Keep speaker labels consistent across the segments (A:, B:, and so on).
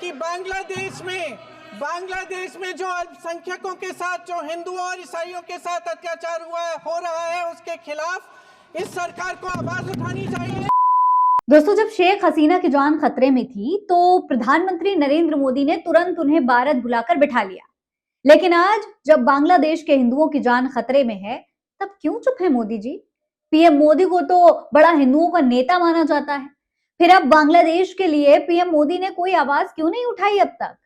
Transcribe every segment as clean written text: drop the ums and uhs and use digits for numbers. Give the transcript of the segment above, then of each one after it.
A: कि बांग्लादेश में जो अल्पसंख्यकों के साथ, जो हिंदुओं और ईसाइयों के साथ अत्याचार हो रहा है, उसके खिलाफ इस सरकार को आवाज उठानी चाहिए।
B: दोस्तों, जब शेख हसीना की जान खतरे में थी तो प्रधानमंत्री नरेंद्र मोदी ने तुरंत उन्हें भारत बुलाकर बिठा लिया। लेकिन आज जब बांग्लादेश के हिंदुओं की जान खतरे में है, तब क्यों चुप है मोदी जी? पीएम मोदी को तो बड़ा हिंदुओं का नेता माना जाता है, फिर अब बांग्लादेश के लिए पीएम मोदी ने कोई आवाज क्यों नहीं उठाई अब तक?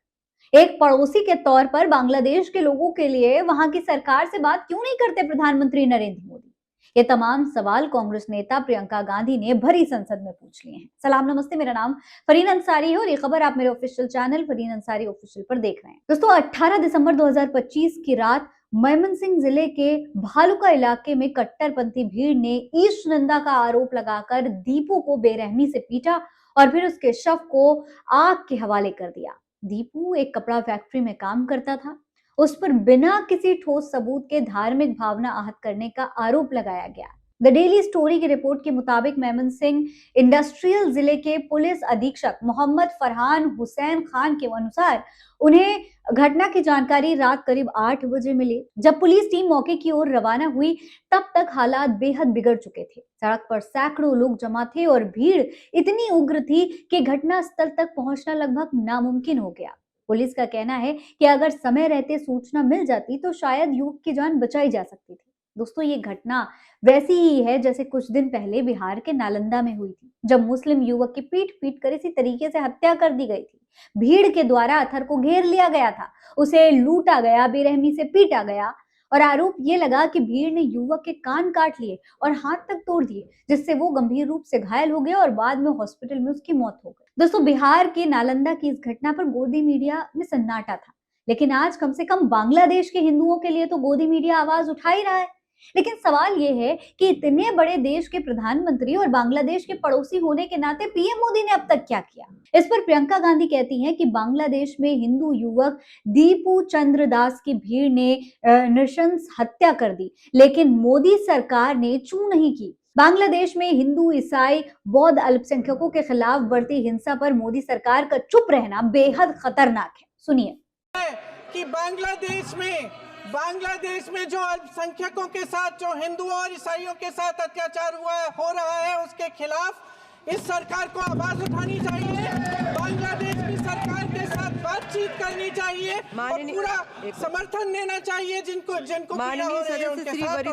B: एक पड़ोसी के तौर पर बांग्लादेश के लोगों के लिए वहां की सरकार से बात क्यों नहीं करते प्रधानमंत्री नरेंद्र मोदी? ये तमाम सवाल कांग्रेस नेता प्रियंका गांधी ने भरी संसद में पूछ लिए हैं। सलाम नमस्ते, मेरा नाम फरीन अंसारी है और ये खबर आप मेरे official channel Fareen Ansari official पर देख रहे हैं। दोस्तों, 18 दिसंबर 2025 की रात मयमनसिंह जिले के भालुका इलाके में कट्टरपंथी भीड़ ने ईश निंदा का आरोप लगाकर दीपू को बेरहमी से पीटा और फिर उसके शव को आग के हवाले कर दिया। दीपू एक कपड़ा फैक्ट्री में काम करता था। उस पर बिना किसी ठोस सबूत के धार्मिक भावना आहत करने का आरोप लगाया गया। द डेली स्टोरी की रिपोर्ट के मुताबिक मयमनसिंह इंडस्ट्रियल जिले के पुलिस अधीक्षक मोहम्मद फरहान हुसैन खान के अनुसार उन्हें घटना की जानकारी रात करीब 8 बजे मिली। जब पुलिस टीम मौके की ओर रवाना हुई तब तक हालात बेहद बिगड़ चुके थे। सड़क पर सैकड़ों लोग जमा थे और भीड़ इतनी उग्र थी कि घटना स्थल तक पहुंचना लगभग नामुमकिन हो गया। पुलिस का कहना है कि अगर समय रहते सूचना मिल जाती तो शायद युवक की जान बचाई जा सकती थी। दोस्तों, ये घटना वैसी ही है जैसे कुछ दिन पहले बिहार के नालंदा में हुई थी, जब मुस्लिम युवक की पीट पीट कर इसी तरीके से हत्या कर दी गई थी। भीड़ के द्वारा अथर को घेर लिया गया था, उसे लूटा गया, बेरहमी से पीटा गया और आरोप ये लगा कि भीड़ ने युवक के कान काट लिए और हाथ तक तोड़ दिए, जिससे वो गंभीर रूप से घायल हो गया और बाद में हॉस्पिटल में उसकी मौत हो गई। दोस्तों, बिहार के नालंदा की इस घटना पर गोदी मीडिया में सन्नाटा था, लेकिन आज कम से कम बांग्लादेश के हिंदुओं के लिए तो गोदी मीडिया आवाज उठा ही रहा है। लेकिन सवाल ये है कि इतने बड़े देश के प्रधानमंत्री और बांग्लादेश के पड़ोसी होने के नाते पीएम मोदी ने अब तक क्या किया? इस पर प्रियंका गांधी कहती हैं कि बांग्लादेश में हिंदू युवक दीपू चंद्र दास की भीड़ ने नृशंस हत्या कर दी, लेकिन मोदी सरकार ने चूं नहीं की। बांग्लादेश में हिंदू, ईसाई, बौद्ध अल्पसंख्यकों के खिलाफ बढ़ती हिंसा पर मोदी सरकार का चुप रहना बेहद खतरनाक है। सुनिए
A: कि बांग्लादेश में जो अल्पसंख्यकों के साथ, जो हिंदुओं और ईसाइयों के साथ अत्याचार हो रहा है, उसके खिलाफ इस सरकार को आवाज उठानी चाहिए। बांग्लादेश की सरकार के साथ बातचीत करनी चाहिए और पूरा समर्थन देना चाहिए जिनको पीड़ा हो रही है उनके साथ।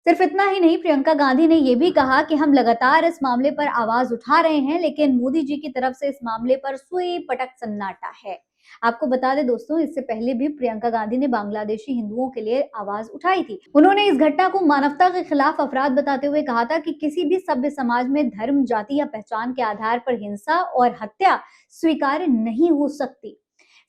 B: सिर्फ इतना ही नहीं, प्रियंका गांधी ने यह भी कहा कि हम लगातार इस मामले पर आवाज उठा रहे हैं, लेकिन मोदी जी की तरफ से इस मामले पर सुई पटक सन्नाटा है। आपको बता दें दोस्तों, इससे पहले भी प्रियंका गांधी ने बांग्लादेशी हिंदुओं के लिए आवाज उठाई थी। उन्होंने इस घटना को मानवता के खिलाफ अपराध बताते हुए कहा था कि किसी भी सभ्य समाज में धर्म, जाति या पहचान के आधार पर हिंसा और हत्या स्वीकार्य नहीं हो सकती।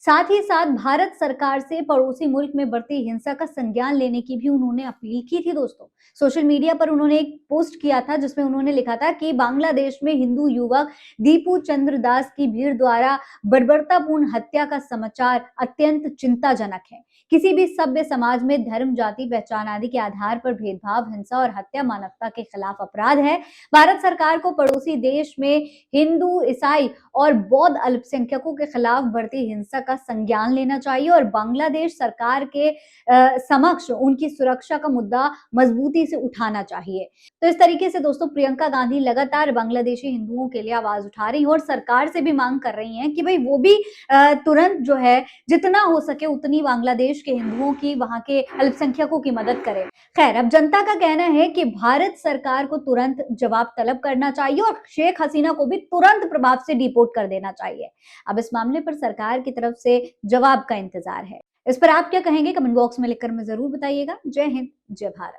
B: साथ ही साथ भारत सरकार से पड़ोसी मुल्क में बढ़ती हिंसा का संज्ञान लेने की भी उन्होंने अपील की थी। दोस्तों, सोशल मीडिया पर उन्होंने एक पोस्ट किया था जिसमें उन्होंने लिखा था कि बांग्लादेश में हिंदू युवक दीपू चंद्र दास की भीड़ द्वारा बर्बरतापूर्ण हत्या का समाचार अत्यंत चिंताजनक है। किसी भी सभ्य समाज में धर्म, जाति, पहचान आदि के आधार पर भेदभाव, हिंसा और हत्या मानवता के खिलाफ अपराध है। भारत सरकार को पड़ोसी देश में हिंदू, ईसाई और बौद्ध अल्पसंख्यकों के खिलाफ बढ़ती हिंसा का संज्ञान लेना चाहिए और बांग्लादेश सरकार के समक्ष उनकी सुरक्षा का मुद्दा मजबूती से उठाना चाहिए। तो इस तरीके से दोस्तों, प्रियंका गांधी लगातार बांग्लादेशी हिंदुओं के लिए आवाज उठा रही हैं और सरकार से भी मांग कर रही हैं कि भाई वो भी तुरंत जो है जितना हो सके उतनी बांग्लादेश के हिंदुओं की, वहां के अल्पसंख्यकों की मदद करे। खैर, अब जनता का कहना है कि भारत सरकार को तुरंत जवाब तलब करना चाहिए और शेख हसीना को भी तुरंत प्रभाव से डिपोर्ट कर देना चाहिए। अब इस मामले पर सरकार की तरफ से जवाब का इंतजार है। इस पर आप क्या कहेंगे? कमेंट बॉक्स में लिखकर हमें जरूर बताइएगा। जय हिंद, जय भारत।